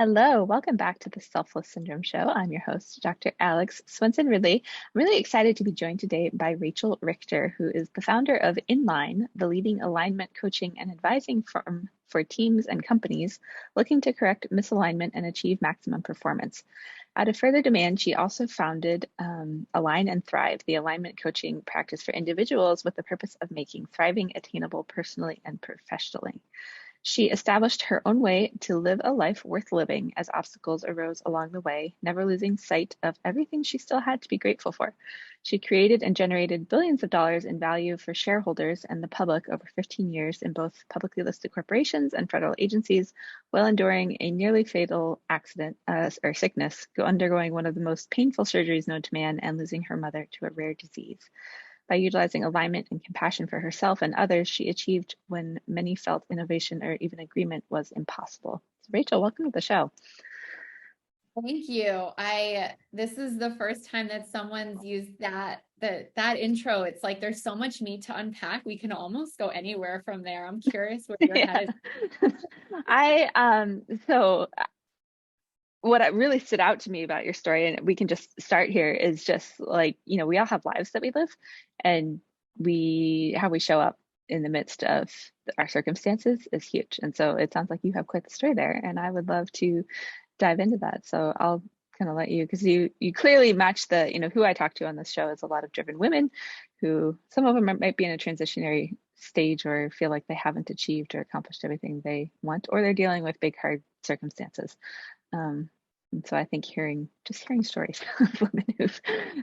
Hello, welcome back to the Selfless Syndrome Show. I'm your host, Dr. Alex Swenson Ridley. I'm really excited to be joined today by Rachel Richter, who is the founder of Inline, the leading alignment coaching and advising firm for teams and companies looking to correct misalignment and achieve maximum performance. Out of further demand, she also founded Align and Thrive, the alignment coaching practice for individuals with the purpose of making thriving attainable personally and professionally. She established her own way to live a life worth living as obstacles arose along the way, never losing sight of everything she still had to be grateful for. She created and generated billions of dollars in value for shareholders and the public over 15 years in both publicly listed corporations and federal agencies, while enduring a nearly fatal accident or sickness, undergoing one of the most painful surgeries known to man, and losing her mother to a rare disease. By utilizing alignment and compassion for herself and others, she achieved when many felt innovation or even agreement was impossible. So Rachel, welcome to the show. Thank you. This is the first time that someone's used that intro. It's like there's so much meat to unpack. We can almost go anywhere from there. I'm curious where your head is. So what really stood out to me about your story, and we can just start here, is just like, we all have lives that we live, and how we show up in the midst of our circumstances is huge. And so it sounds like you have quite the story there, and I would love to dive into that. So I'll kind of let you, because you clearly match who I talk to on this show is a lot of driven women who, some of them might be in a transitionary stage or feel like they haven't achieved or accomplished everything they want, or they're dealing with big, hard circumstances. And so I think hearing stories of women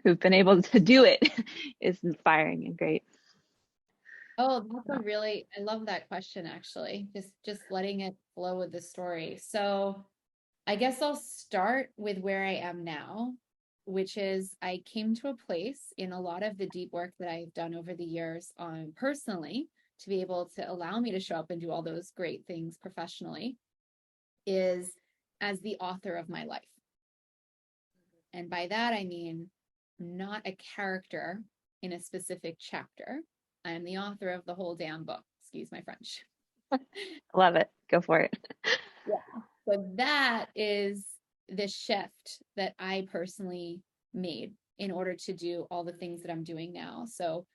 who've been able to do it is inspiring and great. Oh, I love that question actually. Just letting it flow with the story. So I guess I'll start with where I am now, which is I came to a place in a lot of the deep work that I've done over the years on personally to be able to allow me to show up and do all those great things professionally is as the author of my life. And by that, I mean not a character in a specific chapter. I'm the author of the whole damn book. Excuse my French. Love it. Go for it. Yeah. So that is the shift that I personally made in order to do all the things that I'm doing now. So,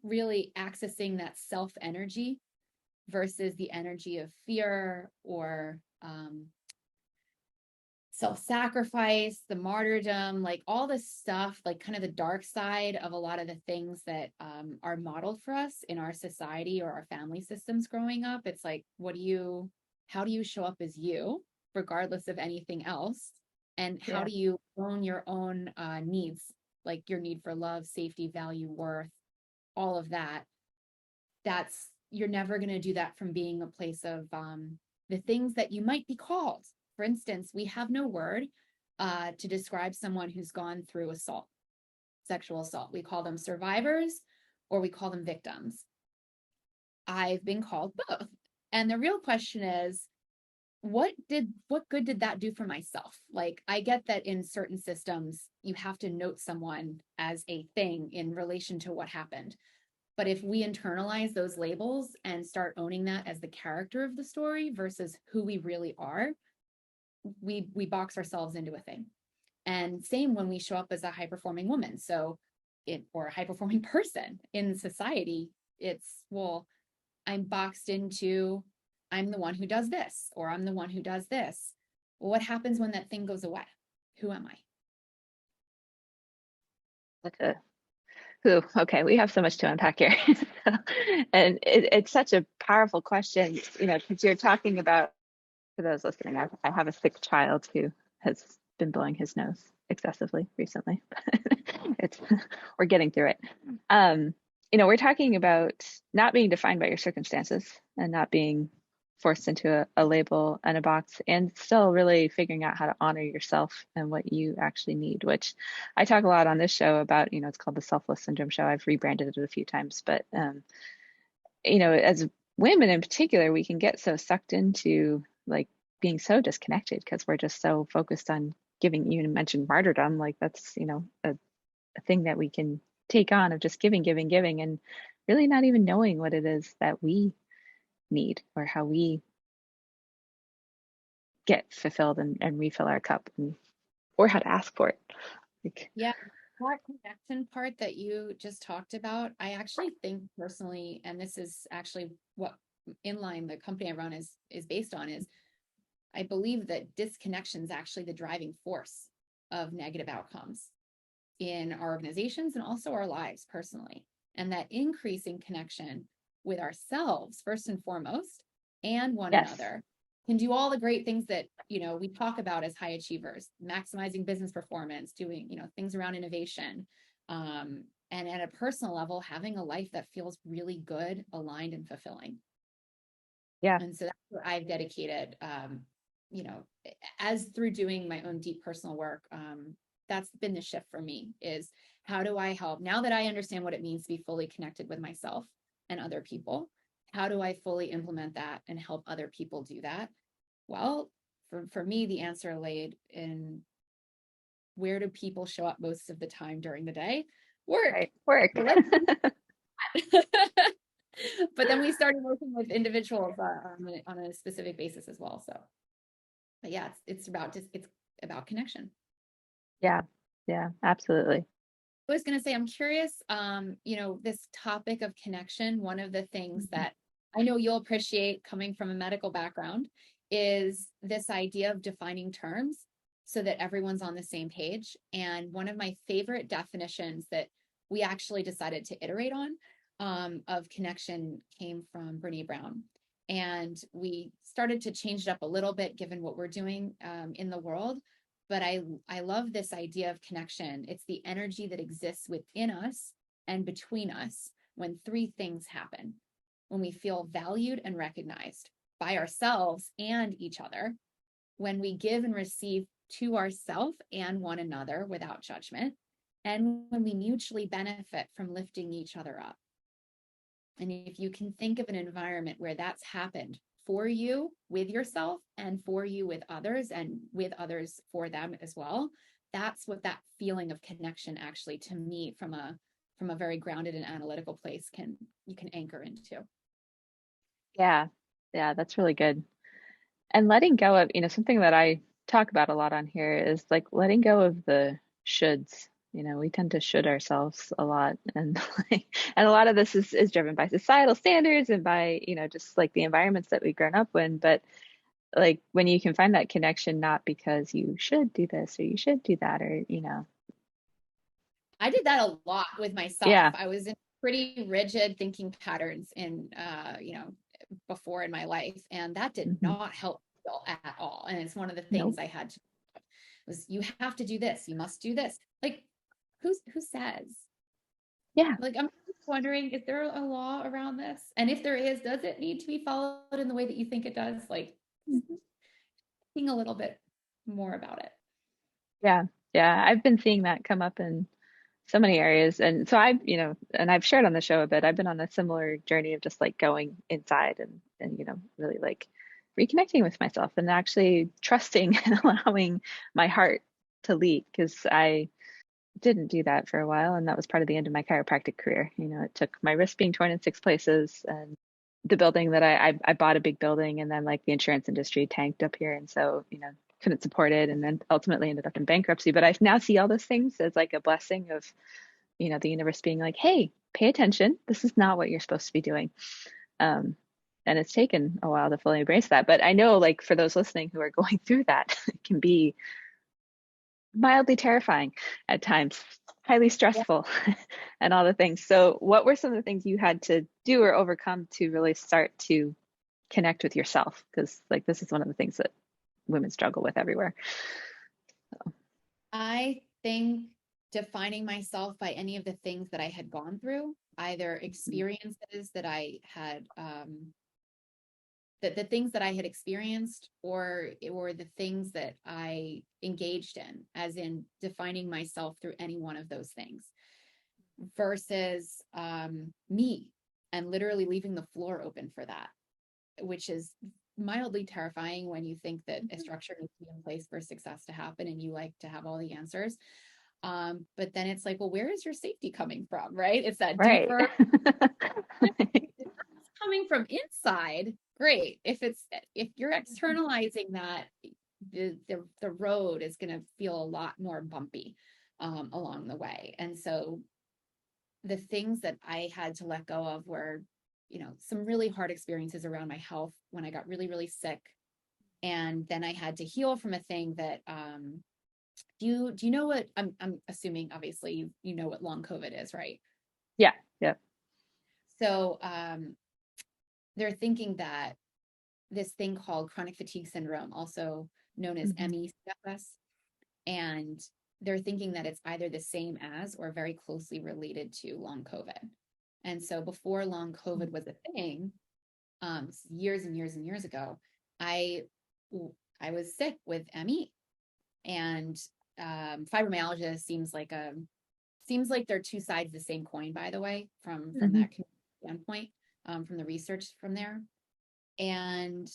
really accessing that self energy versus the energy of fear or self-sacrifice, the martyrdom, like all this stuff, like kind of the dark side of a lot of the things that are modeled for us in our society or our family systems growing up. It's like, how do you show up as you, regardless of anything else? And how do you own your own needs, like your need for love, safety, value, worth, all of that? You're never going to do that from being a place of the things that you might be called. For instance, we have no word to describe someone who's gone through assault, sexual assault. We call them survivors or we call them victims. I've been called both. And the real question is, what good did that do for myself? Like, I get that in certain systems, you have to note someone as a thing in relation to what happened. But if we internalize those labels and start owning that as the character of the story versus who we really are, we box ourselves into a thing. And same when we show up as a high performing woman, or a high performing person in society, it's, well, I'm boxed into, I'm the one who does this, or I'm the one who does this. Well, what happens when that thing goes away? Who am I? Okay, we have so much to unpack here. And it's such a powerful question, because you're talking about, for those listening, I have a sick child who has been blowing his nose excessively recently. it's We're getting through it. We're talking about not being defined by your circumstances and not being forced into a label and a box, and still really figuring out how to honor yourself and what you actually need, which I talk a lot on this show about. It's called the Selfless Syndrome Show. I've rebranded it a few times, but as women in particular, we can get so sucked into like being so disconnected because we're just so focused on giving. You mentioned martyrdom, like that's a thing that we can take on, of just giving, and really not even knowing what it is that we need or how we get fulfilled and refill our cup, or how to ask for it. Like, Yeah, that connection part that you just talked about, I actually think personally, and this is actually what Inline, the company I run, is based on, is I believe that disconnection is actually the driving force of negative outcomes in our organizations and also our lives personally. And that increasing connection with ourselves, first and foremost, and one yes, another can do all the great things that, we talk about as high achievers, maximizing business performance, doing, things around innovation. And at a personal level, having a life that feels really good, aligned, and fulfilling. yeah, And so that's what I've dedicated, as through doing my own deep personal work. That's been the shift for me, is how do I help now that I understand what it means to be fully connected with myself and other people? How do I fully implement that and help other people do that? Well, for me, the answer laid in, where do people show up most of the time during the day? Work. right, work. So let's but then we started working with individuals on a specific basis as well. So, but yeah, it's about connection. Yeah, yeah, absolutely. I was going to say, I'm curious, this topic of connection, one of the things Mhm. that I know you'll appreciate coming from a medical background is this idea of defining terms so that everyone's on the same page. And one of my favorite definitions that we actually decided to iterate on, of connection, came from Brene Brown. And we started to change it up a little bit given what we're doing in the world. But I love this idea of connection. It's the energy that exists within us and between us when three things happen. When we feel valued and recognized by ourselves and each other, when we give and receive to ourselves and one another without judgment, and when we mutually benefit from lifting each other up. And if you can think of an environment where that's happened for you with yourself and for you with others and with others for them as well, that's what that feeling of connection actually, to me, from a very grounded and analytical place, you can anchor into. Yeah, yeah, that's really good. And letting go of, something that I talk about a lot on here is like letting go of the shoulds. We tend to should ourselves a lot, and like, and a lot of this is driven by societal standards and by, just like the environments that we've grown up in. But like when you can find that connection, not because you should do this or you should do that, or, I did that a lot with myself. yeah, I was in pretty rigid thinking patterns before in my life, and that did hmm not help at all. And it's one of the nope, things I had to, was, you have to do this, you must do this. Like, who says? yeah, Like, I'm wondering, is there a law around this? And if there is, does it need to be followed in the way that you think it does? Like, mhm, thinking a little bit more about it. yeah, yeah. I've been seeing that come up in so many areas. And so I've, and I've shared on the show a bit, I've been on a similar journey of just like going inside and, really like reconnecting with myself and actually trusting and allowing my heart to lead, because I didn't do that for a while. And that was part of the end of my chiropractic career. It took my wrist being torn in 6 places, and the building that I bought a big building, and then like the insurance industry tanked up here. And so, couldn't support it, and then ultimately ended up in bankruptcy. But I now see all those things as like a blessing of, the universe being like, hey, pay attention. This is not what you're supposed to be doing. Um, and it's taken a while to fully embrace that. But I know, like, for those listening who are going through that, it can be mildly terrifying at times, highly Yeah. stressful, and all the things. So, what were some of the things you had to do or overcome to really start to connect with yourself? Because, like, this is one of the things that women struggle with everywhere. I think defining myself by any of the things that I had gone through, either experiences that I had, the things that I had experienced, or the things that I engaged in, as in defining myself through any one of those things, versus me, and literally leaving the floor open for that, which is mildly terrifying when you think that a structure needs to be in place for success to happen and you like to have all the answers. But then it's like, well, where is your safety coming from, right? It's that Right. deeper, it's coming from inside. great. If you're externalizing that, the road is going to feel a lot more bumpy along the way. And so the things that I had to let go of were, some really hard experiences around my health when I got really, really sick. And then I had to heal from a thing that, do you know what, I'm assuming obviously you know what long COVID is, right? Yeah. Yeah. So they're thinking that this thing called chronic fatigue syndrome, also known as Hmm. ME/CFS, and they're thinking that it's either the same as or very closely related to long COVID. And so before long COVID was a thing, years and years and years ago, I I was sick with ME, and fibromyalgia seems like they're two sides of the same coin, by the way, from Hmm. that standpoint, from the research from there. And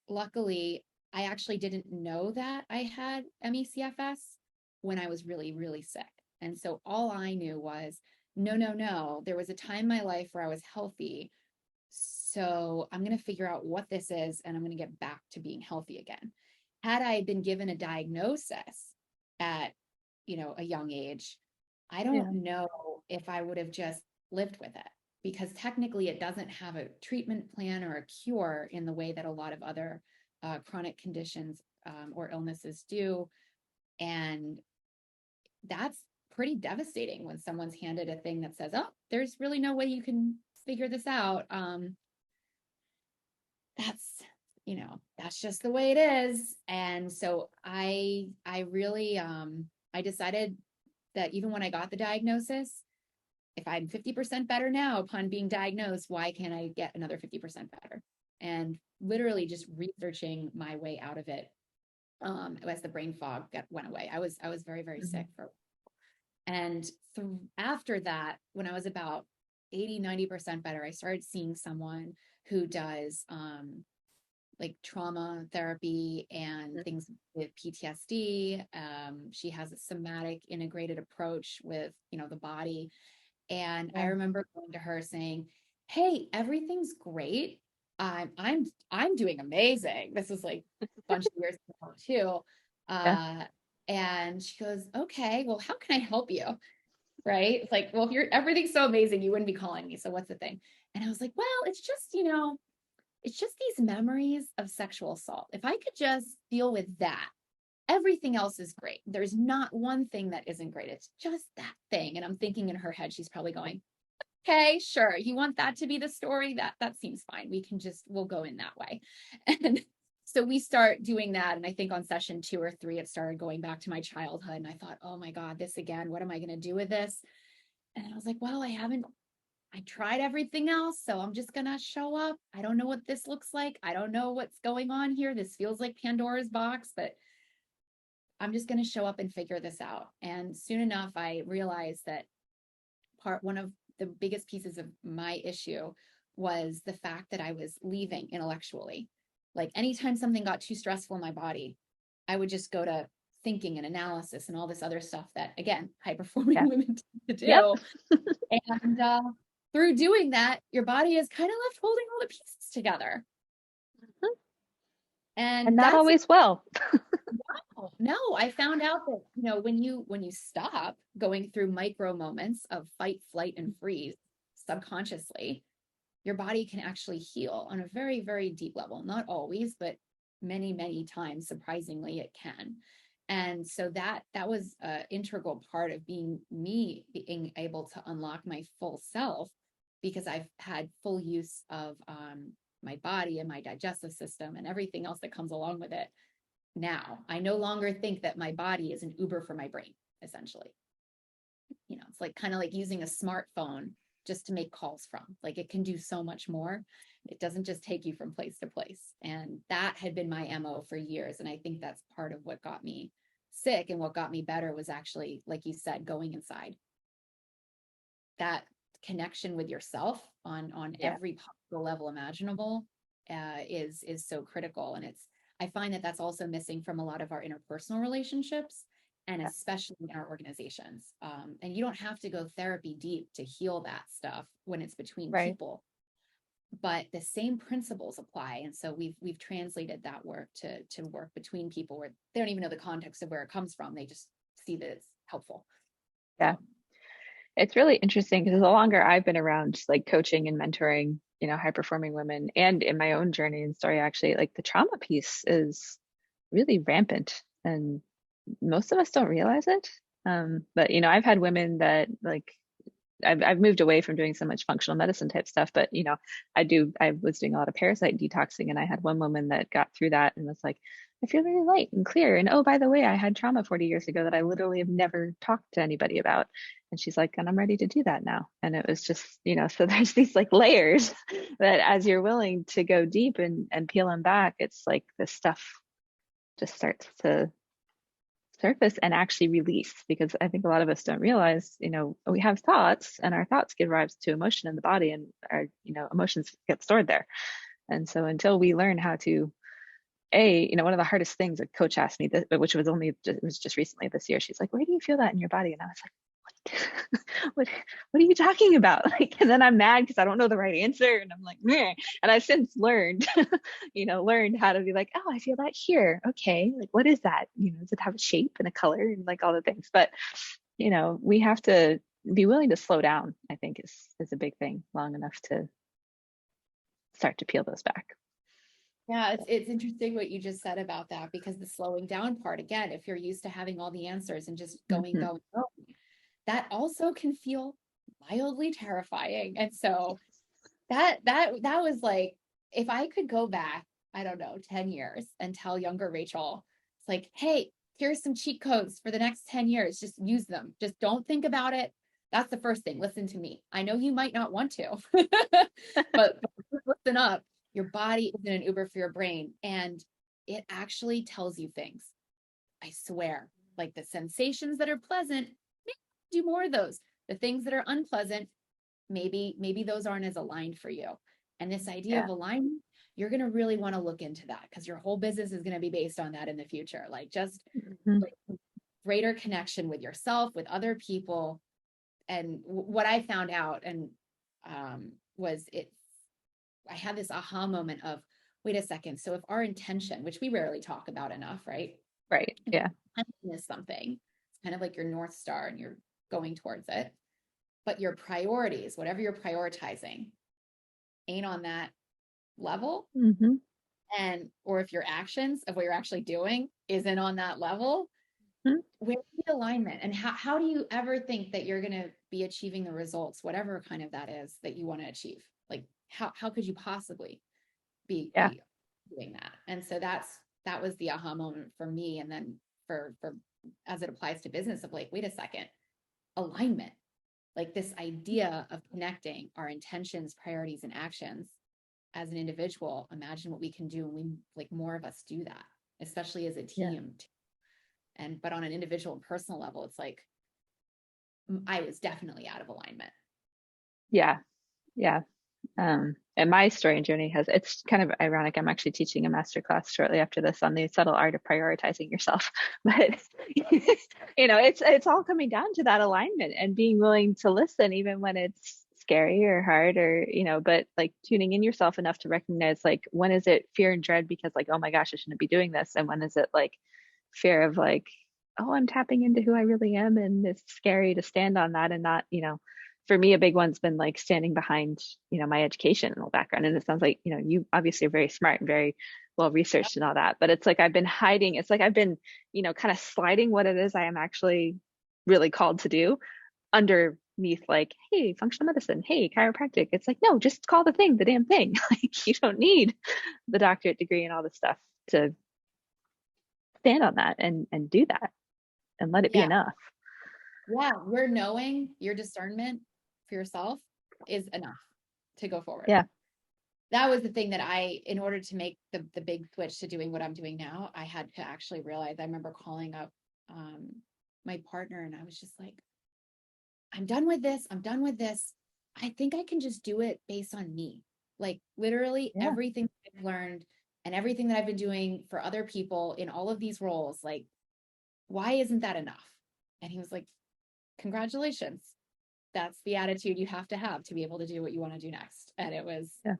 luckily, I actually didn't know that I had ME/CFS when I was really, really sick. And so all I knew was, no, no, no. There was a time in my life where I was healthy. So I'm going to figure out what this is and I'm going to get back to being healthy again. Had I been given a diagnosis at, a young age, I don't Yeah. know if I would have just lived with it, because technically it doesn't have a treatment plan or a cure in the way that a lot of other chronic conditions or illnesses do. And that's pretty devastating when someone's handed a thing that says, oh, there's really no way you can figure this out. That's, that's just the way it is. And so I really, I decided that even when I got the diagnosis, if I'm 50% better now upon being diagnosed, why can't I get another 50% better? And literally just researching my way out of it, as the brain fog went away. I was very, very Hmm. sick for, and after that, when I was about 80-90% better, I started seeing someone who does like trauma therapy and things with PTSD. She has a somatic integrated approach with, the body. And I Yeah. remember going to her saying, "Hey, everything's great. I'm doing amazing." This was like a bunch of years ago too. Yeah. Uh, and she goes, "Okay, well, how can I help you?" Right? It's like, well, if everything's so amazing, you wouldn't be calling me. So what's the thing? And I was like, well, it's just these memories of sexual assault. If I could just deal with that, everything else is great. There's not one thing that isn't great. It's just that thing. And I'm thinking in her head, she's probably going, okay, sure. You want that to be the story? That seems fine. We'll go in that way. And so we start doing that. And I think on session 2 or 3, it started going back to my childhood. And I thought, oh my God, this again, what am I going to do with this? And I was like, well, I tried everything else. So I'm just going to show up. I don't know what this looks like. I don't know what's going on here. This feels like Pandora's box, but I'm just going to show up and figure this out. And soon enough, I realized that one of the biggest pieces of my issue was the fact that I was leaving intellectually. Like anytime something got too stressful in my body, I would just go to thinking and analysis and all this other stuff that, again, high performing Yeah. women tend to Yep. do. And through doing that, your body is kind of left holding all the pieces together. Mhm. And And not that's always well. no, I found out that, when you stop going through micro moments of fight, flight, and freeze subconsciously, your body can actually heal on a very, very deep level. Not always, but many, many times, surprisingly, it can. And so that was an integral part of being able to unlock my full self, because I've had full use of my body and my digestive system and everything else that comes along with it. Now I no longer think that my body is an Uber for my brain, essentially. It's like kind of like using a smartphone just to make calls from. Like it can do so much more. It doesn't just take you from place to place. And that had been my MO for years. And I think that's part of what got me sick, and what got me better was actually, like you said, going inside. That connection with yourself on Yeah. every possible level imaginable is so critical. And I find that that's also missing from a lot of our interpersonal relationships, and Yeah. especially in our organizations. And you don't have to go therapy deep to heal that stuff when it's between Right. people. but the same principles apply. And so we've translated that work to work between people where they don't even know the context of where it comes from. They just see that it's helpful. Yeah. So It's really interesting because the longer I've been around like coaching and mentoring, high performing women and in my own journey and story, actually, like the trauma piece is really rampant and most of us don't realize it. But I've had women that like I've moved away from doing so much functional medicine type stuff, but I was doing a lot of parasite detoxing and I had one woman that got through that and was like, I feel really light and clear. And oh, by the way, I had trauma 40 years ago that I literally have never talked to anybody about. And she's like, and I'm ready to do that now. And it was just, so there's these like layers that as you're willing to go deep and peel them back, it's like this stuff just starts to surface and actually release because I think a lot of us don't realize, we have thoughts and our thoughts give rise to emotion in the body and our, emotions get stored there. And so until we learn how to, one of the hardest things a coach asked me, which was it was just recently this year, she's like, where do you feel that in your body? And I was like, what what are you talking about? Like, and then I'm mad because I don't know the right answer. And I'm like, meh. And I've since learned, learned how to be like, oh, I feel that here. Okay. Like, what is that? Does it have a shape and a color and like all the things? But, we have to be willing to slow down, I think is a big thing long enough to start to peel those back. yeah, it's interesting what you just said about that, because the slowing down part, again, if you're used to having all the answers and just going, Mm-hmm. going, going, that also can feel mildly terrifying. And so that was like, if I could go back, I don't know, 10 years and tell younger Rachel, it's like, hey, here's some cheat codes for the next 10 years. Just use them. Just don't think about it. That's the first thing. Listen to me. I know you might not want to, but listen up. Your body isn't an Uber for your brain. And it actually tells you things. I swear, like the sensations that are pleasant, do more of those. The things that are unpleasant, maybe those aren't as aligned for you. And this idea Yeah. of alignment, you're going to really want to look into that, because your whole business is going to be based on that in the future. Like just Mm-hmm. like greater connection with yourself, with other people. And what I found out and was it, I had this aha moment of, wait a second. So if our intention, which we rarely talk about enough, right? Right. If Yeah. intention is something, it's kind of like your North Star and you're going towards it. But your priorities, whatever you're prioritizing, ain't on that level. Mm-hmm. And or if your actions of what you're actually doing isn't on that level, Mm-hmm. where's the alignment? And how do you ever think that you're going to be achieving the results, whatever kind of that is that you want to achieve? Like how could you possibly Yeah. be doing that? And so that was the aha moment for me. And then for as it applies to business, of like, wait a second, alignment, like this idea of connecting our intentions, priorities, and actions as an individual. Imagine what we can do when we, like, more of us do that, especially as a Yeah. team. And but on an individual and personal level, it's like I was definitely out of alignment. Yeah. Yeah. And my story and journey it's kind of ironic. I'm actually teaching a master class shortly after this on the subtle art of prioritizing yourself. But it's all coming down to that alignment and being willing to listen, even when it's scary or hard or, but like tuning in yourself enough to recognize like when is it fear and dread because like, oh my gosh, I shouldn't be doing this. And when is it like fear of like, oh, I'm tapping into who I really am and it's scary to stand on that and not, for me, a big one's been like standing behind, my educational background. And it sounds like, you obviously are very smart and very well researched and all that. But it's like I've been hiding, it's like I've been, kind of sliding what it is I am actually really called to do underneath like, hey, functional medicine, hey, chiropractic. It's like, no, just call the thing the damn thing. Like you don't need the doctorate degree and all this stuff to stand on that and do that and let it be Yeah. enough. Yeah. Where knowing your discernment for yourself is enough to go forward. Yeah. That was the thing that in order to make the big switch to doing what I'm doing now, I had to actually realize. I remember calling up my partner and I was just like, I'm done with this. I'm done with this. I think I can just do it based on me. Like literally Yeah. everything I've learned and everything that I've been doing for other people in all of these roles, like, why isn't that enough? And he was like, congratulations. that's the attitude you have to be able to do what you want to do next. And Yeah.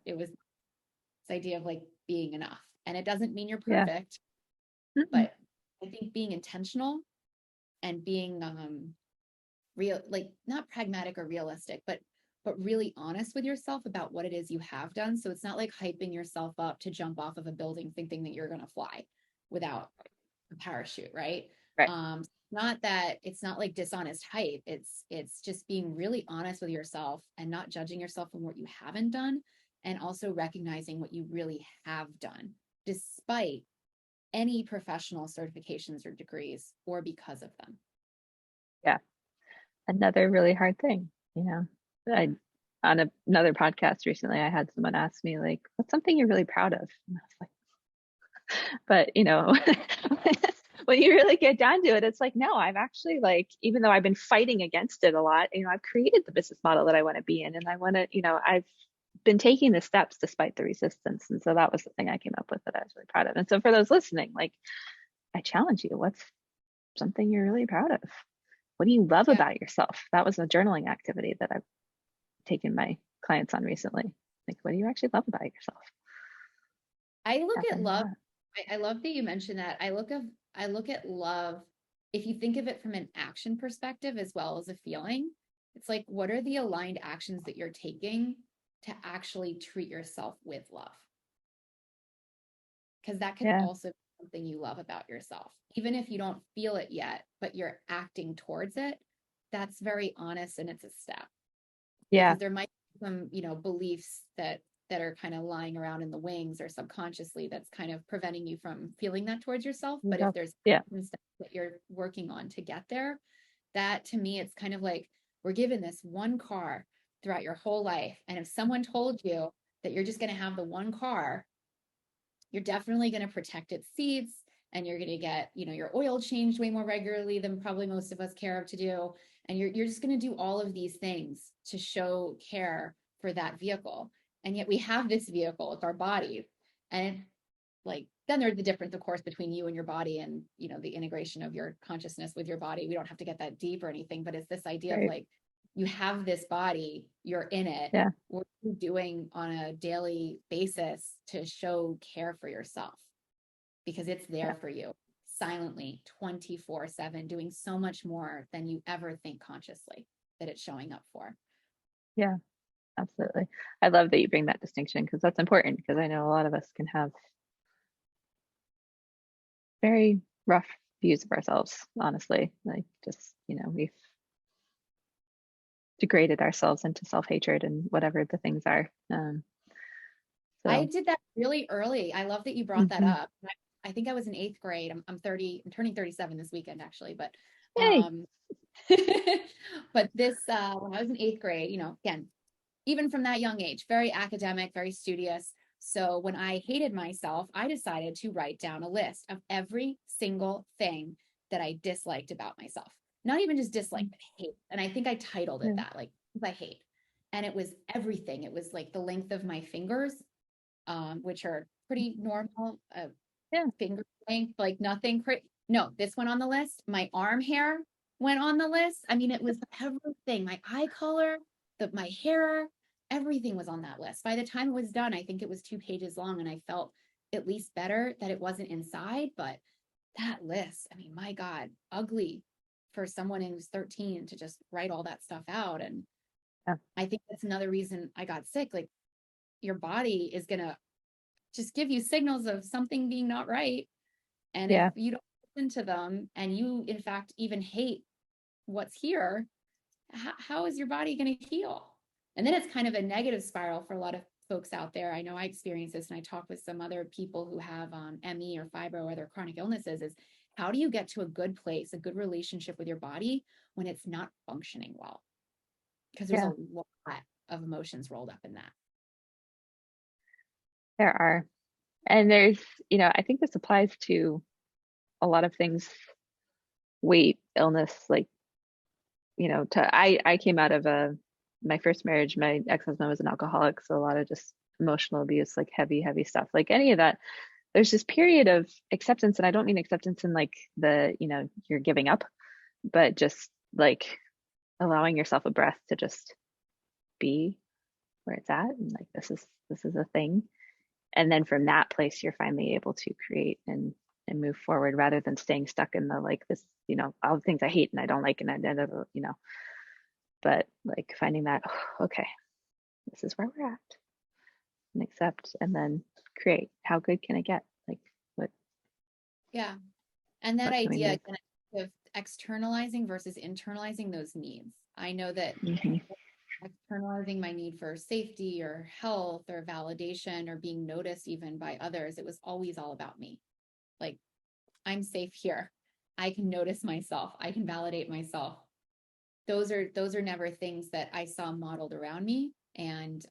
it was this idea of like being enough. And it doesn't mean you're Yeah. perfect, Mm-mm. but I think being intentional and being real, like not pragmatic or realistic, but really honest with yourself about what it is you have done. So it's not like hyping yourself up to jump off of a building thinking that you're going to fly without a parachute, right? Right. Not that it's not like dishonest hype. It's just being really honest with yourself and not judging yourself on what you haven't done, and also recognizing what you really have done, despite any professional certifications or degrees, or because of them. Yeah. Another really hard thing, I on another podcast recently, I had someone ask me like, what's something you're really proud of? And I was like, but when you really get down to it, it's like, no, I've actually like, even though I've been fighting against it a lot, I've created the business model that I want to be in, and I want to, I've been taking the steps despite the resistance. And so that was the thing I came up with that I was really proud of. And so for those listening, like, I challenge you, what's something you're really proud of? What do you love Yeah. about yourself? That was a journaling activity that I've taken my clients on recently. Like, what do you actually love about yourself? I look Tap at into love. that. I love that you mentioned that. I look at love, if you think of it from an action perspective as well as a feeling, it's like, what are the aligned actions that you're taking to actually treat yourself with love? Because that can Yeah. also be something you love about yourself. Even if you don't feel it yet, but you're acting towards it, that's very honest and it's a step. Yeah. Because there might be some, beliefs that are kind of lying around in the wings or subconsciously that's kind of preventing you from feeling that towards yourself. But if there's Yeah. steps that you're working on to get there, that to me, it's kind of like we're given this one car throughout your whole life. And if someone told you that you're just going to have the one car, you're definitely going to protect its seats, and you're going to get, your oil changed way more regularly than probably most of us care to do. And you're just going to do all of these things to show care for that vehicle. And yet we have this vehicle, it's our bodies. And like, then there's the difference, of course, between you and your body and, the integration of your consciousness with your body. We don't have to get that deep or anything, but it's this idea of Right. like, you have this body, you're in it. Yeah. What are you doing on a daily basis to show care for yourself? Because it's there Yeah. for you silently 24/7, doing so much more than you ever think consciously that it's showing up for. Yeah. Absolutely. I love that you bring that distinction, because that's important, because I know a lot of us can have very rough views of ourselves, honestly. Like, just, we've degraded ourselves into self-hatred and whatever the things are. I So, did that really early. I love that you brought that mhm. up. I think I was in eighth grade. I'm 30, I'm turning 37 this weekend actually, but Yay. um but this when I was in eighth grade, again, even from that young age, very academic, very studious. So when I hated myself, I decided to write down a list of every single thing that I disliked about myself. Not even just dislike, but hate. And I think I titled it Yeah. that, like, I hate. And it was everything. It was like the length of my fingers, which are pretty normal, Yeah. finger length, like nothing. No, this went on the list. My arm hair went on the list. I mean, it was everything. My eye color, my hair, everything was on that list. By the time it was done, I think it was 2 pages long, and I felt at least better that it wasn't inside. But that list, I mean, my God, ugly for someone who's 13 to just write all that stuff out. And Yeah. I think that's another reason I got sick. Like, your body is gonna just give you signals of something being not right. And if Yeah. you don't listen to them, and you, in fact, even hate what's here, how is your body going to heal? And then it's kind of a negative spiral for a lot of folks out there. I know I experience this, and I talk with some other people who have ME or fibro or other chronic illnesses, is how do you get to a good place, a good relationship with your body when it's not functioning well? Because there's Yeah. a lot of emotions rolled up in that. There are. And there's, I think this applies to a lot of things, weight, illness, like, I came out of my first marriage, my ex-husband was an alcoholic, so a lot of just emotional abuse, like heavy, heavy stuff, like any of that. There's this period of acceptance, and I don't mean acceptance in like the, you're giving up, but just like allowing yourself a breath to just be where it's at, and like this is a thing. And then from that place, you're finally able to create and move forward rather than staying stuck in the like this, all the things I hate and I don't like and but like finding that, oh, okay, this is where we're at, and accept, and then create. How good can it get? Like what Yeah. And that what can we idea move? again of externalizing versus internalizing those needs. I know that Mm-hmm. externalizing my need for safety or health or validation or being noticed even by others, it was always all about me. Like, I'm safe here. I can notice myself. I can validate myself. Those are never things that I saw modeled around me. And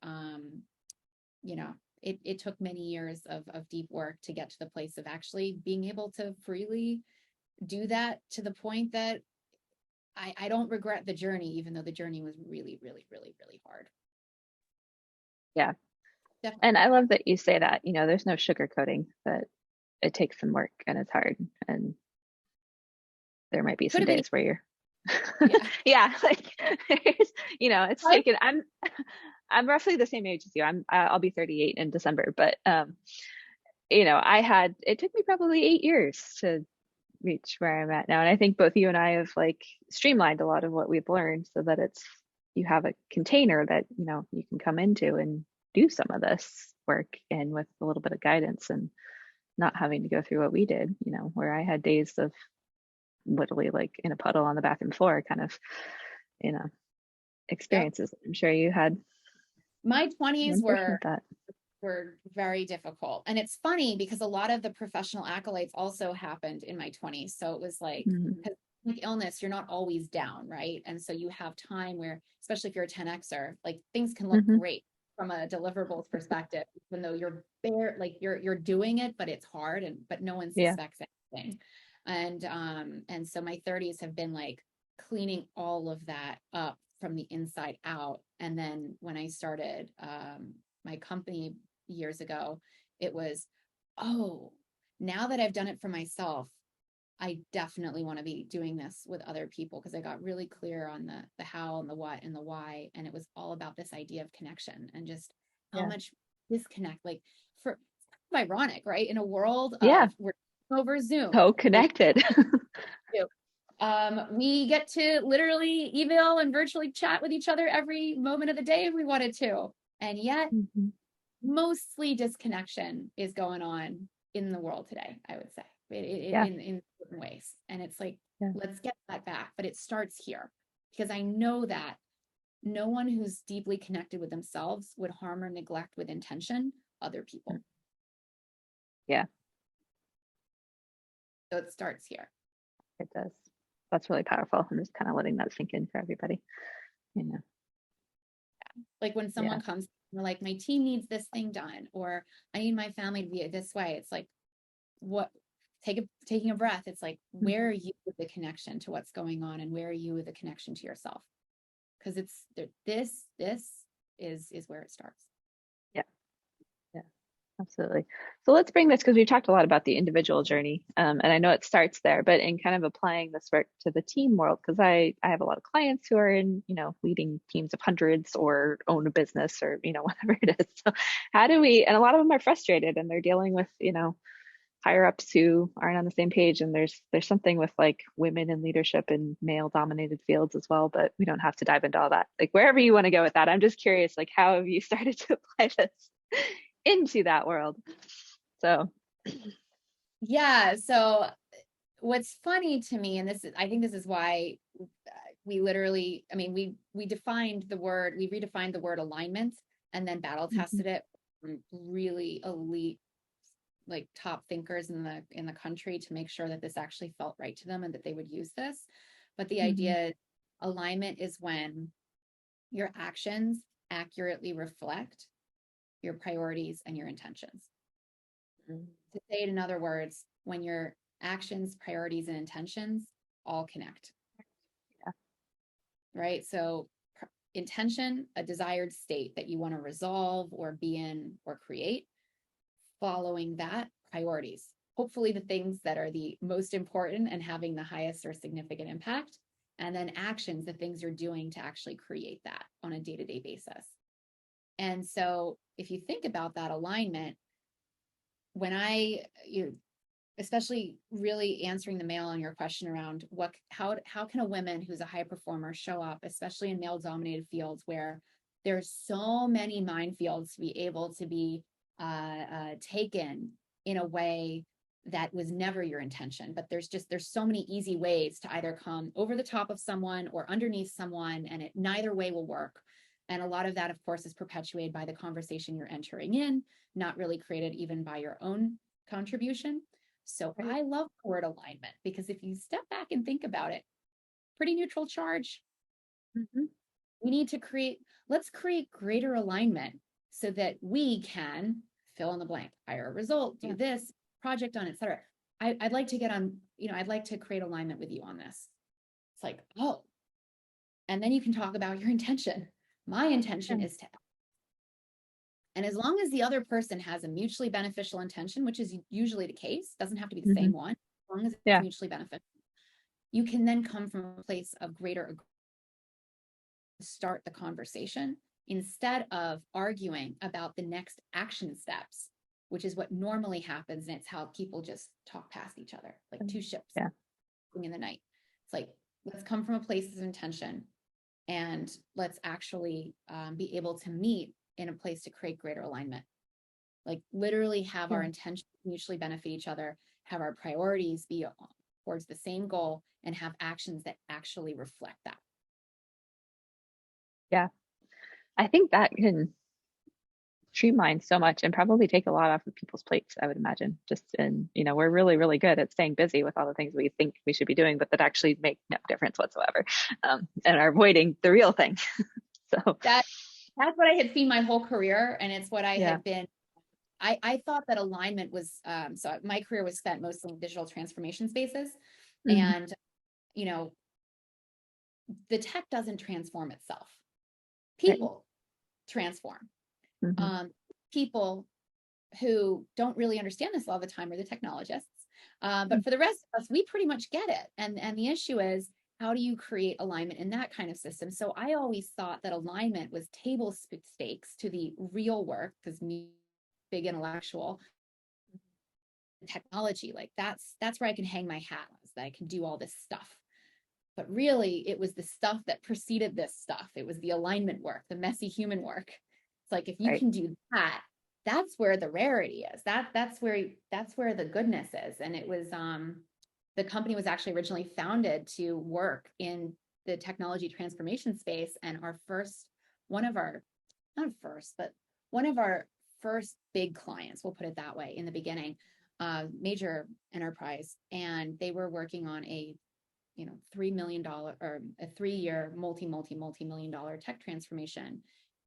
you know, it took many years of deep work to get to the place of actually being able to freely do that, to the point that I don't regret the journey, even though the journey was really, really, really, really hard. Yeah. Definitely. And I love that you say that, there's no sugarcoating, that it takes some work and it's hard. And there might be Could some have been, days where you're, yeah. yeah, like, it's Right? taken, I'm roughly the same age as you. I'll be 38 in December, but, it took me probably 8 years to reach where I'm at now. And I think both you and I have like streamlined a lot of what we've learned so that you have a container that, you can come into and do some of this work and with a little bit of guidance and not having to go through what we did, where I had days of literally like in a puddle on the bathroom floor kind of, you know, Yep. experiences. I'm sure you had My one 20s version of were that. were very difficult. And it's funny because a lot of the professional accolades also happened in my 20s. So it was like, Mm-hmm. because like illness, you're not always down, right? And so you have time where, especially if you're a 10Xer, like things can look Mm-hmm. great from a deliverables perspective, even though you're doing it, but it's hard, and but no one Yeah. suspects anything. And so my 30s have been like cleaning all of that up from the inside out. And then when I started my company years ago, it was, oh, now that I've done it for myself, I definitely want to be doing this with other people, because I got really clear on the how and the what and the why. And it was all about this idea of connection and just how Yeah. much disconnect, like, for ironic, right? In a world Yeah. of we're over Zoom, So which connected. we do, we get to literally email and virtually chat with each other every moment of the day if we wanted to. And yet Mm-hmm. mostly disconnection is going on in the world today, I would say, Yeah. in certain ways. And it's like, Yeah. let's get that back. But it starts here, because I know that no one who's deeply connected with themselves would harm or neglect with intention other people. Yeah. So it starts here. It does. That's really powerful. I'm just kind of letting that sink in for everybody. You know. Like when Yeah. someone comes, they're like, my team needs this thing done, or I need my family to be this way. It's like, what, taking a breath. It's like, Mhm. where are you with the connection to what's going on, and where are you with the connection to yourself? Because it's this is where it starts. Yeah. Yeah. Absolutely. So let's bring this because we've talked a lot about the individual journey, and I know it starts there, but in kind of applying this work to the team world, because I have a lot of clients who are in leading teams of hundreds or own a business or whatever it is. So how do we? And a lot of them are frustrated and they're dealing with higher ups who aren't on the same page, and there's something with like women in leadership in male dominated fields as well, but we don't have to dive into all that. Like wherever you want to go with that, I'm just curious, like how have you started to apply this into that world? So Yeah. So what's funny to me, and I think this is why we literally, I mean, we redefined the word alignment, and then battle mhm, tested it from really elite, like top thinkers in the country, to make sure that this actually felt right to them and that they would use this. But the mhm, idea is, alignment is when your actions accurately reflect your priorities and your intentions. mhm. To say it in other words, when your actions, priorities, and intentions all connect, Yeah. right? So, intention, a desired state that you want to resolve or be in or create. Following that, priorities. Hopefully, the things that are the most important and having the highest or significant impact. and then actions, the things you're doing to actually create that on a day-to-day basis. And so if you think about that alignment, when especially really answering the mail on your question around how can a woman who's a high performer show up, especially in male dominated fields where there's so many minefields to be able to be taken in a way that was never your intention, but there's so many easy ways to either come over the top of someone or underneath someone, and neither way will work. And a lot of that, of course, is perpetuated by the conversation you're entering in, not really created even by your own contribution. So Right. I love the word alignment, because if you step back and think about it, pretty neutral charge. Mm-hmm. We need to let's create greater alignment so that we can fill in the blank, hire a result, do this project on, et cetera. I'd like to get on, I'd like to create alignment with you on this. It's like, oh, and then you can talk about your intention. My intention is to, and as long as the other person has a mutually beneficial intention, which is usually the case, doesn't have to be the Mm-hmm. same one, as long as it's mutually beneficial, you can then come from a place of greater start the conversation instead of arguing about the next action steps, which is what normally happens. And it's how people just talk past each other, like two ships in the night. It's like, let's come from a place of intention, and let's actually be able to meet in a place to create greater alignment. Like literally have our intentions mutually benefit each other, have our priorities be towards the same goal, and have actions that actually reflect that. Yeah. I think that can streamline so much and probably take a lot off of people's plates, I would imagine. Just in, we're really, really good at staying busy with all the things we think we should be doing, but that actually make no difference whatsoever, and are avoiding the real thing. So that's what I had seen my whole career. And it's what I had been. I thought that alignment was, so my career was spent mostly in digital transformation spaces. And, the tech doesn't transform itself. People transform. People who don't really understand this all the time are the technologists. But for the rest of us, we pretty much get it. And the issue is, how do you create alignment in that kind of system? So I always thought that alignment was table stakes to the real work, because me, big intellectual technology, like that's where I can hang my hat, is that I can do all this stuff. But really, it was the stuff that preceded this stuff. It was the alignment work, the messy human work. It's like, if you can do that, that's where the rarity is. That's where the goodness is. And it was the company was actually originally founded to work in the technology transformation space. And one of our first big clients, we'll put it that way, in the beginning, major enterprise, and they were working on a $3 million or a 3-year multi-million dollar tech transformation.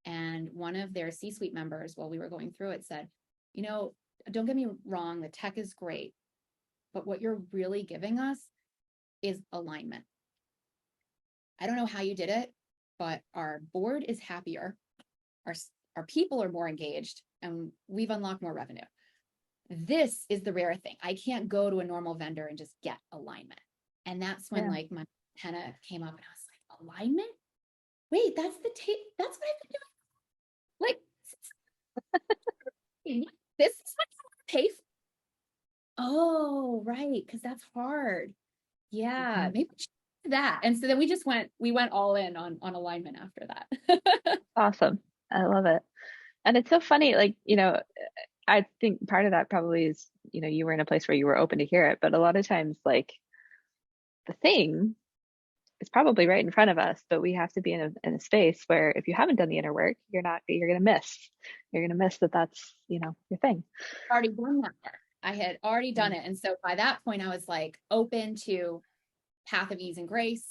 And one of their C-suite members, while we were going through it, said, don't get me wrong, the tech is great, but what you're really giving us is alignment. I don't know how you did it, but our board is happier, our people are more engaged, and we've unlocked more revenue. This is the rare thing. I can't go to a normal vendor and just get alignment. And that's when like my antenna came up, and I was like, alignment? Wait, that's what I've been doing. Like, this is what you pay for. Oh, right, because that's hard. Yeah, maybe we should do that. And so then we went all in on alignment after that. awesome. I love it. And it's so funny, like, I think part of that probably is, you were in a place where you were open to hear it, but a lot of times, like, the thing is probably right in front of us, but we have to be in a space where if you haven't done the inner work, you're going to miss that that's, your thing. Already done that work. I had already done it. And so by that point, I was like open to path of ease and grace.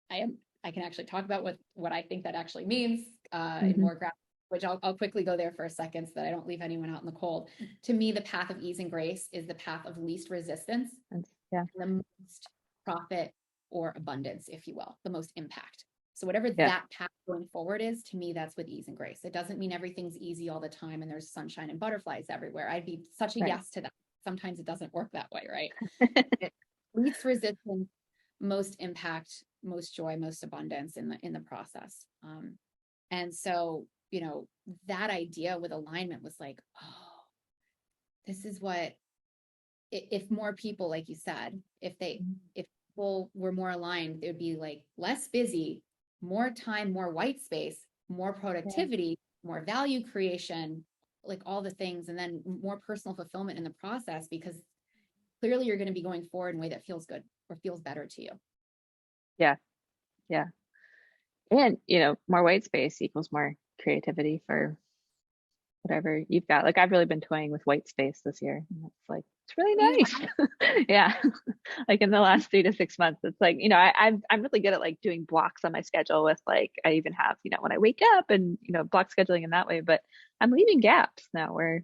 I can actually talk about what I think that actually means in more graphic, which I'll quickly go there for a second so that I don't leave anyone out in the cold. To me, the path of ease and grace is the path of least resistance, the most profit or abundance, if you will, the most impact. So whatever that path going forward is, to me, that's with ease and grace. It doesn't mean everything's easy all the time and there's sunshine and butterflies everywhere. I'd be such a yes to that. Sometimes it doesn't work that way, right? Least resistance, most impact, most joy, most abundance in the process. And so, that idea with alignment was like, oh, this is what, if more people, like you said, if people were more aligned, it would be like less busy, more time, more white space, more productivity, more value creation, like all the things, and then more personal fulfillment in the process, because clearly you're going to be going forward in a way that feels good or feels better to you. Yeah. Yeah. And, more white space equals more creativity for whatever you've got. Like I've really been toying with white space this year. And it's really nice. Yeah. Like in the last 3 to 6 months, it's like, I'm really good at like doing blocks on my schedule with like, I even have, when I wake up and, block scheduling in that way, but I'm leaving gaps now where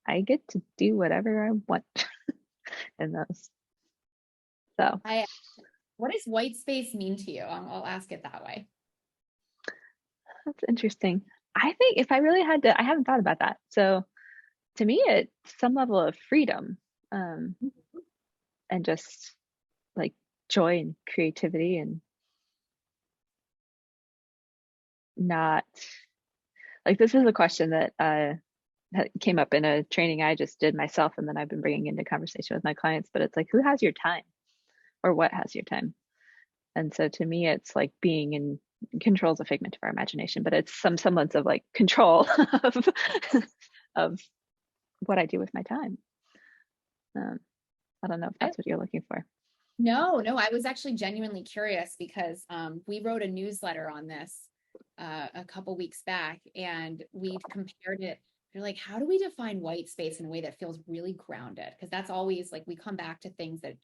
I get to do whatever I want in those. So what does white space mean to you? I'll ask it that way. that's interesting. I think if I really had to, I haven't thought about that. So to me, it's some level of freedom, and just like joy and creativity, and not like, this is a question that came up in a training I just did myself, and then I've been bringing into conversation with my clients. But it's like, who has your time, or what has your time? And so to me, it's like being in control is a figment of our imagination, but it's some semblance of like control of of what I do with my time. I don't know if that's what you're looking for. No, I was actually genuinely curious because we wrote a newsletter on this a couple weeks back, and we compared it. They're like, how do we define white space in a way that feels really grounded? Because that's always like, we come back to things that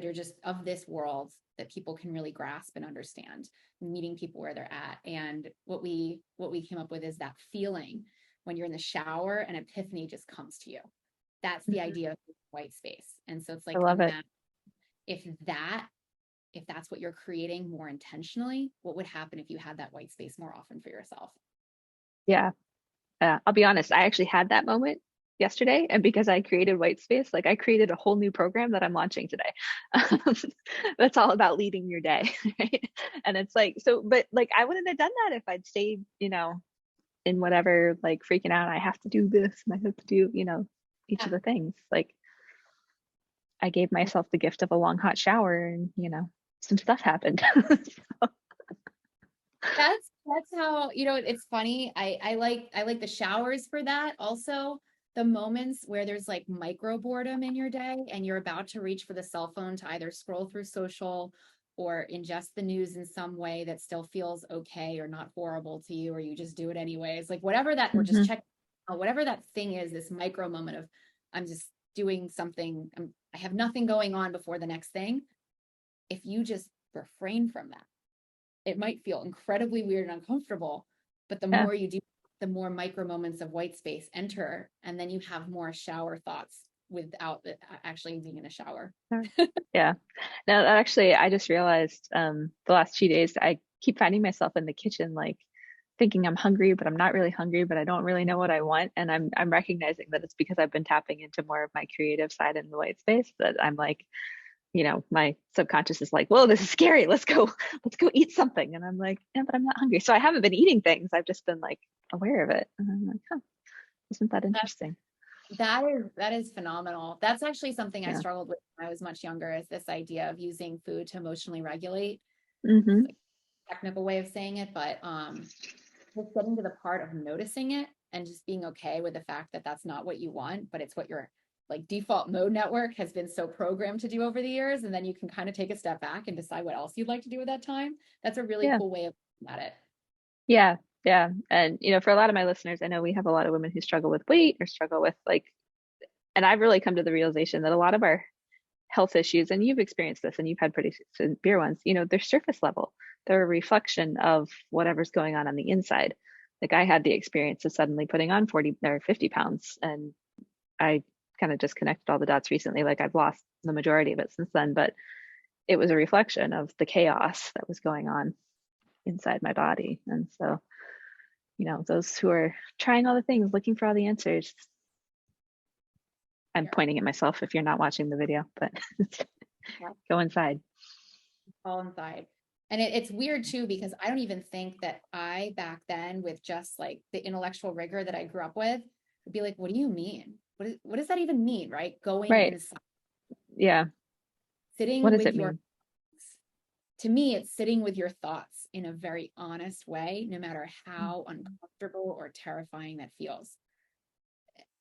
are just of this world that people can really grasp and understand, meeting people where they're at. And what we came up with is that feeling when you're in the shower and epiphany just comes to you. That's the idea of white space. And so it's like, I love it. If that's what you're creating more intentionally, what would happen if you had that white space more often for yourself? Yeah. I'll be honest, I actually had that moment yesterday, and because I created white space, like I created a whole new program that I'm launching today. That's all about leading your day, right? And it's like, so, but like I wouldn't have done that if I'd stayed, in whatever, like freaking out, I have to do this and I have to do, each of the things. Like I gave myself the gift of a long hot shower, and, some stuff happened. So, That's how, it's funny. I like the showers for that. Also, the moments where there's like micro boredom in your day and you're about to reach for the cell phone to either scroll through social or ingest the news in some way that still feels okay or not horrible to you, or you just do it anyways. Like whatever that, or just check whatever that thing is, this micro moment of, I'm just doing something, I have nothing going on before the next thing. If you just refrain from that, it might feel incredibly weird and uncomfortable, but the yeah. more you do, the more micro moments of white space enter, and then you have more shower thoughts without it actually being in a shower. Yeah. Now, actually, I just realized the last 2 days, I keep finding myself in the kitchen, like thinking I'm hungry, but I'm not really hungry, but I don't really know what I want. And I'm recognizing that it's because I've been tapping into more of my creative side in the white space, that I'm like, my subconscious is like, whoa, this is scary. Let's go eat something. And I'm like, yeah, but I'm not hungry. So I haven't been eating things. I've just been like aware of it. And I'm like, huh, isn't that interesting? That is phenomenal. That's actually something I Yeah. struggled with when I was much younger, is this idea of using food to emotionally regulate. Mm-hmm. Like a technical way of saying it, but just getting to the part of noticing it and just being okay with the fact that that's not what you want, but it's what your like default mode network has been so programmed to do over the years. And then you can kind of take a step back and decide what else you'd like to do with that time. That's a really Yeah. cool way of looking at it. Yeah. Yeah. And, for a lot of my listeners, I know we have a lot of women who struggle with weight or struggle with like, and I've really come to the realization that a lot of our health issues, and you've experienced this and you've had pretty severe ones, they're surface level. They're a reflection of whatever's going on the inside. Like I had the experience of suddenly putting on 40 or 50 pounds, and I kind of just connected all the dots recently. Like I've lost the majority of it since then, but it was a reflection of the chaos that was going on inside my body. And so, those who are trying all the things, looking for all the answers, I'm pointing at myself if you're not watching the video, but go inside. all inside. And it's weird too, because I don't even think that I back then, with just like the intellectual rigor that I grew up with, would be like, what do you mean? What does that even mean? Right? Going Right. inside, Yeah. What sitting does with it your, mean? to me, it's sitting with your thoughts in a very honest way, no matter Mm. how uncomfortable or terrifying that feels.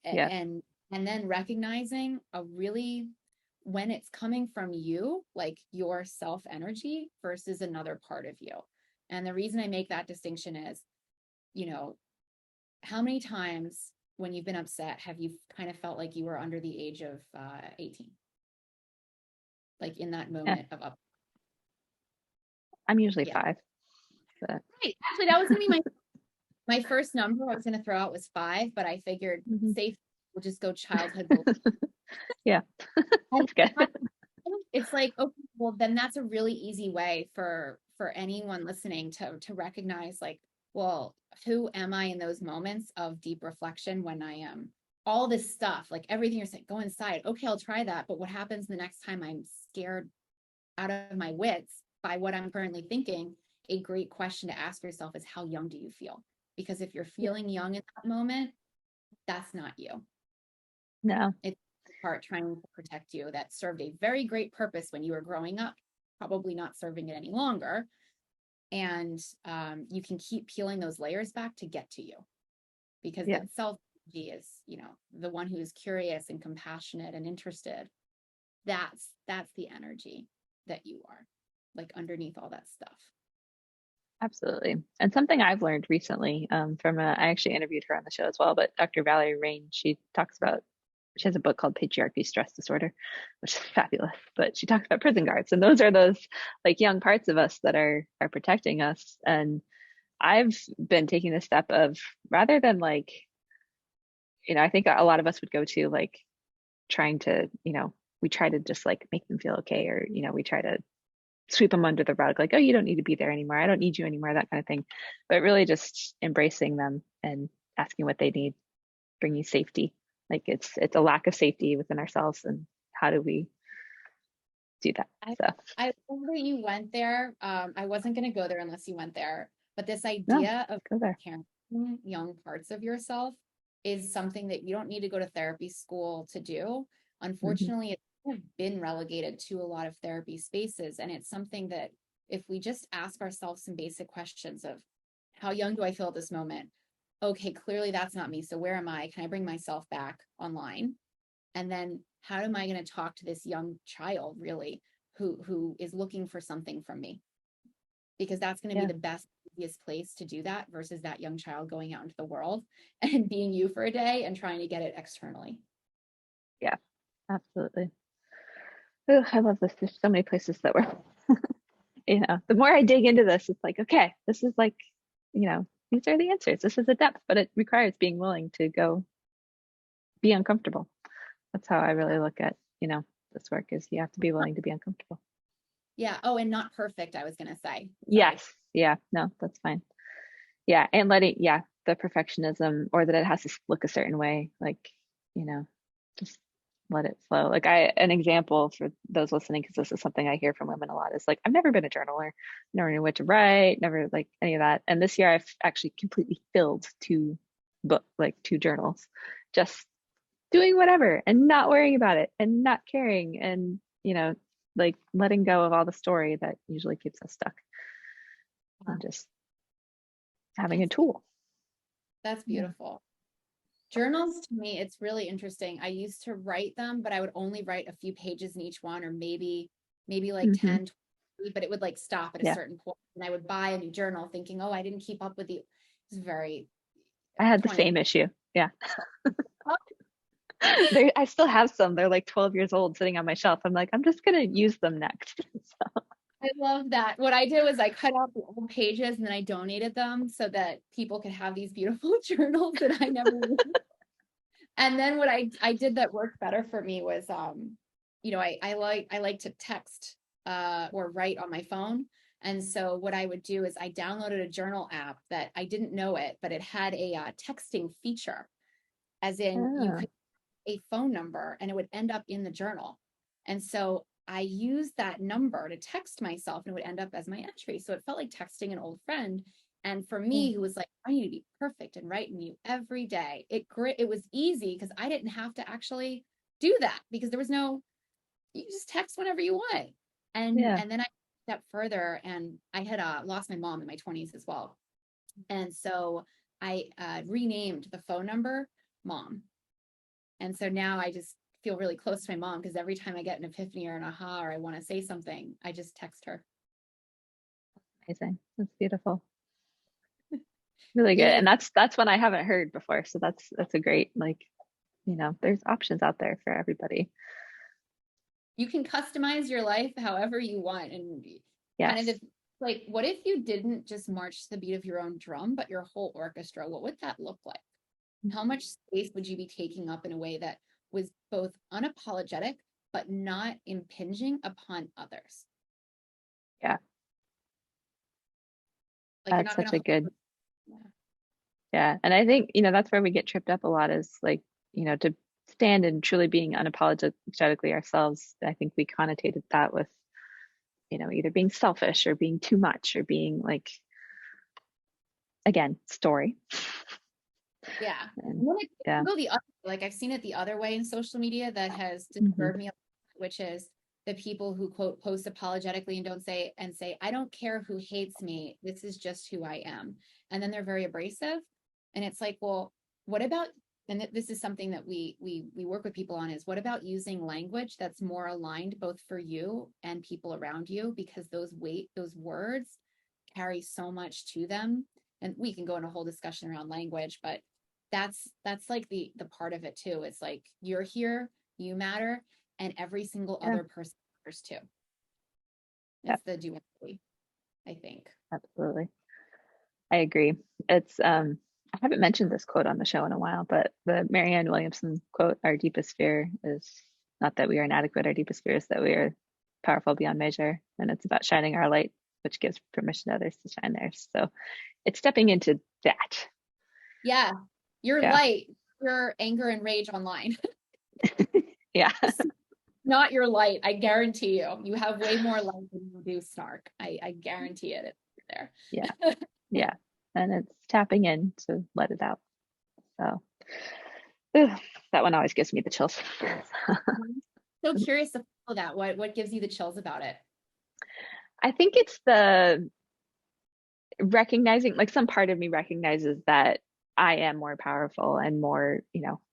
Yeah. And then recognizing a really, when it's coming from you, like your self energy versus another part of you. And the reason I make that distinction is, you know, how many times when you've been upset have you kind of felt like you were under the age of 18, like in that Yeah. moment of up? I'm usually Yeah, 5, but right. Actually, that was gonna be my first number I was gonna throw out was 5, but I figured mhm. safe, we'll just go childhood below. Yeah, And that's good. it's like, okay, well, then that's a really easy way for anyone listening to recognize, like, well, who am I in those moments of deep reflection when I am all this stuff, like everything you're saying, go inside. Okay, I'll try that. But what happens the next time I'm scared out of my wits by what I'm currently thinking? A great question to ask yourself is, how young do you feel? Because if you're Yeah. feeling young in that moment, that's not you. No. It's part trying to protect you that served a very great purpose when you were growing up, probably not serving it any longer. And you can keep peeling those layers back to get to you, because Yeah. that self is, the one who is curious and compassionate and interested. That's the energy that you are, like underneath all that stuff. Absolutely. And something I've learned recently I actually interviewed her on the show as well, but Dr. Valerie Rain, she has a book called Patriarchy Stress Disorder, which is fabulous. But she talks about prison guards, and those are those like young parts of us that are protecting us. And I've been taking the step of, rather than like, I think a lot of us would go to like trying to, we try to just like make them feel okay, or, we try to sweep them under the rug, like, oh, you don't need to be there anymore, I don't need you anymore, that kind of thing. But really just embracing them and asking what they need, bringing safety. Like it's a lack of safety within ourselves, and how do we do that? I So I love that you went there. I wasn't going to go there unless you went there, but this no, idea of go there. parenting young parts of yourself is something that you don't need to go to therapy school to do. Hmm. Unfortunately, it's kind of been relegated to a lot of therapy spaces, and it's something that if we just ask ourselves some basic questions of, how young do I feel at this moment? Okay, clearly that's not me. So where am I? Can I bring myself back online? And then how am I going to talk to this young child, really, who is looking for something from me? Because that's going to be Yeah. the best, easiest place to do that versus that young child going out into the world and being you for a day and trying to get it externally. Yeah, absolutely. Ugh, I love this. There's so many places that we're, the more I dig into this, it's like, okay, this is like, these are the answers. This is the depth, but it requires being willing to go be uncomfortable. That's how I really look at, this work, is you have to be willing to be uncomfortable. Yeah. Oh, and not perfect, I was going to say. Sorry. Yes. Yeah. No, that's fine. Yeah. And the perfectionism, or that it has to look a certain way, like, just let it flow. Like an example for those listening, because this is something I hear from women a lot, is like, I've never been a journaler, never knew what to write, never like any of that. And this year I've actually completely filled two journals, just doing whatever and not worrying about it and not caring, and like letting go of all the story that usually keeps us stuck, Uh, and just having a That's tool. that's Yeah. beautiful. Journals, to me, it's really interesting. I used to write them, but I would only write a few pages in each one, or maybe like Hmm. 10, 20, but it would like stop at a Yeah. certain point. And I would buy a new journal thinking, oh, I didn't keep up with the, it's very I had the 20. same issue. Yeah. I still have some. They're like 12 years old sitting on my shelf. I'm like, I'm just gonna use them next. So, I love that. What I did was I cut out the old pages and then I donated them so that people could have these beautiful journals that I never used. And then what I did that worked better for me was I like to text or write on my phone. And so what I would do is I downloaded a journal app that I didn't know it, but it had a texting feature, as in you oh, could a phone number and it would end up in the journal. And so I used that number to text myself and it would end up as my entry. So it felt like texting an old friend. And for Yeah. me, who was like, I need to be perfect and writing you every day, it was easy because I didn't have to actually do that because there was no, you just text whenever you want. Yeah. And then I stepped further and I had lost my mom in my 20s as well. And so I renamed the phone number Mom. And so now I just feel really close to my mom because every time I get an epiphany or an aha or I want to say something, I just text her. Amazing. That's beautiful. Really good. Even if And that's one I haven't heard before. So that's a great, like, there's options out there for everybody. you can customize your life however you want. And kind of Yes. the, like, what if you didn't just march to the beat of your own drum, but your whole orchestra? What would that look like? How much space would you be taking up in a way that was both unapologetic, but not impinging upon others? Yeah. Like, you're That's not going such to, a good, yeah. yeah. And I think, that's where we get tripped up a lot is like, to stand and truly being unapologetically ourselves. I think we connotated that with, either being selfish or being too much or being like, again, story. Yeah. And And then it yeah. can go the other, like I've seen it the other way in social media that has Hmm. disturbed me, which is the people who quote post apologetically and don't say I don't care who hates me. This is just who I am. And then they're very abrasive. And it's like, well, what about, and this is something that we work with people on, is what about using language that's more aligned both for you and people around you? Because those words carry so much to them. And we can go in a whole discussion around language, but that's like the part of it too. It's like you're here, you matter, and every single Yeah. other person matters too. Yeah. It's the duality, I think. Absolutely. I agree. It's I haven't mentioned this quote on the show in a while, but the Marianne Williamson quote, our deepest fear is not that we are inadequate, our deepest fear is that we are powerful beyond measure. And it's about shining our light, which gives permission to others to shine theirs. So it's stepping into that. Yeah, your Yeah. light, your anger and rage online. Yeah. Not your light. I guarantee you. You have way more light than you do snark. I guarantee it. It's there. Yeah. Yeah. And it's tapping in to let it out. So ugh, that one always gives me the chills. So curious to follow that. What gives you the chills about it? I think it's the recognizing, like some part of me recognizes that I am more powerful and more,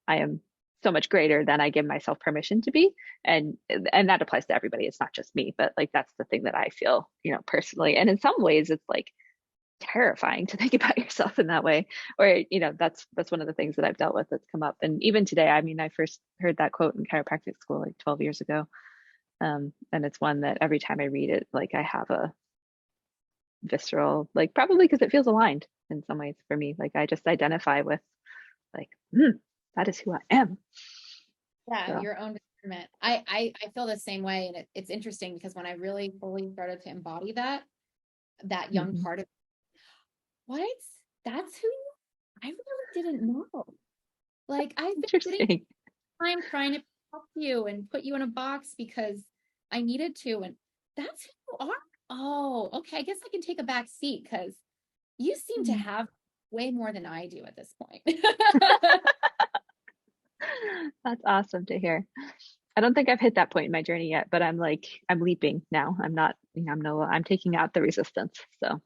I am so much greater than I give myself permission to be. And that applies to everybody. It's not just me, but like that's the thing that I feel, personally. And in some ways it's like terrifying to think about yourself in that way. Or, that's one of the things that I've dealt with that's come up. And even today, I mean, I first heard that quote in chiropractic school like 12 years ago. And it's one that every time I read it, like I have a visceral, like probably because it feels aligned in some ways for me. Like I just identify with like, that is who I am. Yeah, So your own discernment. I feel the same way, and it's interesting because when I really fully started to embody that young mhm. part of what that's who you I really didn't know. Like I've been sitting Interesting. time trying to help you and put you in a box because I needed to, and that's who you are. Oh, okay. I guess I can take a back seat because you seem to Mm. have way more than I do at this point. That's awesome to hear. I don't think I've hit that point in my journey yet, but I'm leaping now. I'm not, I'm taking out the resistance. So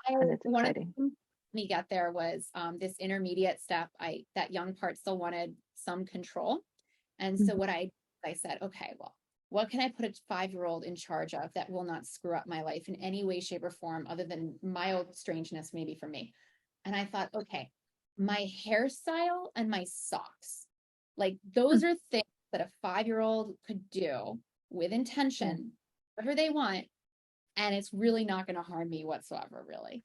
and it's One of exciting. the things me get there was this intermediate step. That young part still wanted some control. And so Mhm. what I said, okay, well, what can I put a 5-year-old in charge of that will not screw up my life in any way, shape, or form other than mild strangeness, maybe for me? And I thought, okay, my hairstyle and my socks. Like those are things that a 5-year-old could do with Yeah, intention, whatever they want, and it's really not going to harm me whatsoever, really.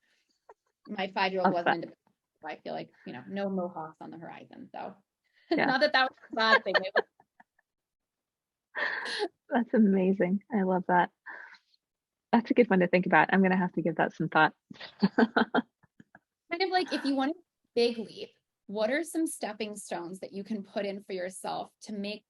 My 5-year-old love wasn't that. into, I feel like, no mohawks on the horizon. So Yeah, not that that was a bad thing. that's amazing. I love that. That's a good one to think about. I'm gonna have to give that some thought. Kind of like if you want a big leap, what are some stepping stones that you can put in for yourself to make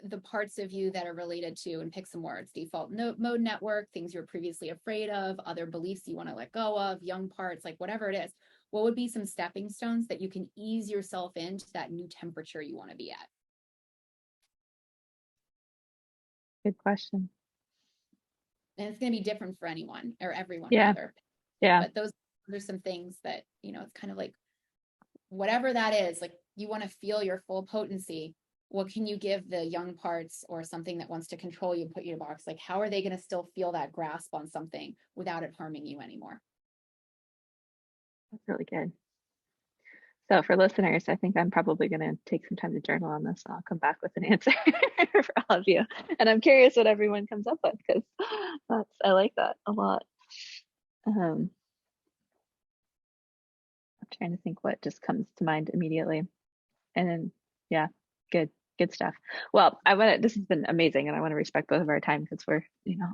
the parts of you that are related to, and pick some words, default mode network, things you're previously afraid of, other beliefs you want to let go of, young parts, like whatever it is. What would be some stepping stones that you can ease yourself into that new temperature you want to be at? Good question. And it's going to be different for anyone, or everyone Yeah. rather. Yeah. But those are some things that, it's kind of like, whatever that is, like you want to feel your full potency. What can you give the young parts or something that wants to control you and put you in a box? Like, how are they going to still feel that grasp on something without it harming you anymore? That's really good. So for listeners, I think I'm probably going to take some time to journal on this, and I'll come back with an answer for all of you. And I'm curious what everyone comes up with, because I like that a lot. I'm trying to think what just comes to mind immediately. And then, yeah, good stuff. Well, this has been amazing, and I want to respect both of our time because we're,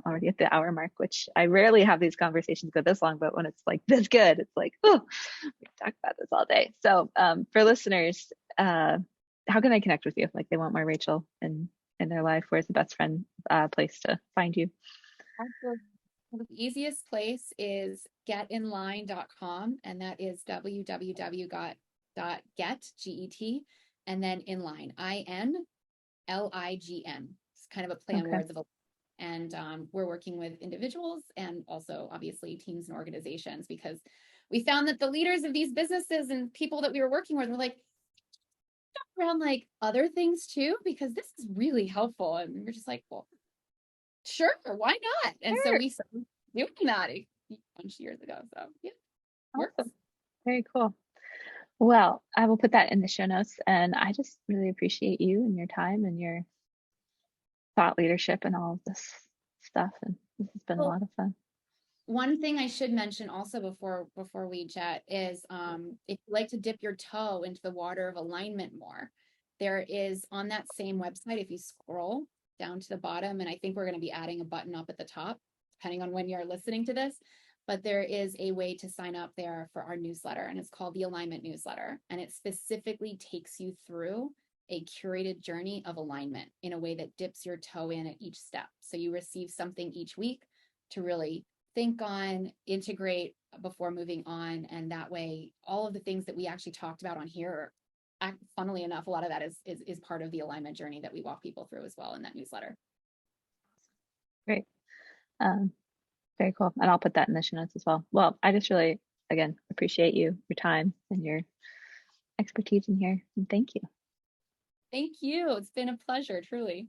already at the hour mark, which I rarely have these conversations go this long, but when it's like this good, it's like, oh, we can talk about this all day. So, for listeners, how can I connect with you? Like, they want more Rachel in their life. Where's the best friend place to find you? Well, the easiest place is getinline.com, and that is www.get, G-E-T, and then inline, INLIGN. It's kind of a play on words of, and we're working with individuals and also obviously teams and organizations, because we found that the leaders of these businesses and people that we were working with were like, around like other things too, because this is really helpful. And we were just like, well, sure, why not? And so we started doing that a bunch of years ago. So yeah, works. Awesome. Very cool. Well, I will put that in the show notes, and I just really appreciate you and your time and your thought leadership and all of this stuff. And this has been a lot of fun. One thing I should mention also before we chat is if you like to dip your toe into the water of alignment more, there is on that same website, if you scroll down to the bottom, and I think we're going to be adding a button up at the top, depending on when you're listening to this, but there is a way to sign up there for our newsletter, and it's called the Alignment Newsletter, and it specifically takes you through a curated journey of alignment in a way that dips your toe in at each step. So you receive something each week to really think on, integrate before moving on. And that way, all of the things that we actually talked about on here, funnily enough, a lot of that is part of the alignment journey that we walk people through as well in that newsletter. Great. Very cool. And I'll put that in the show notes as well. Well, I just really, again, appreciate your time and your expertise in here. And thank you. Thank you. It's been a pleasure, truly.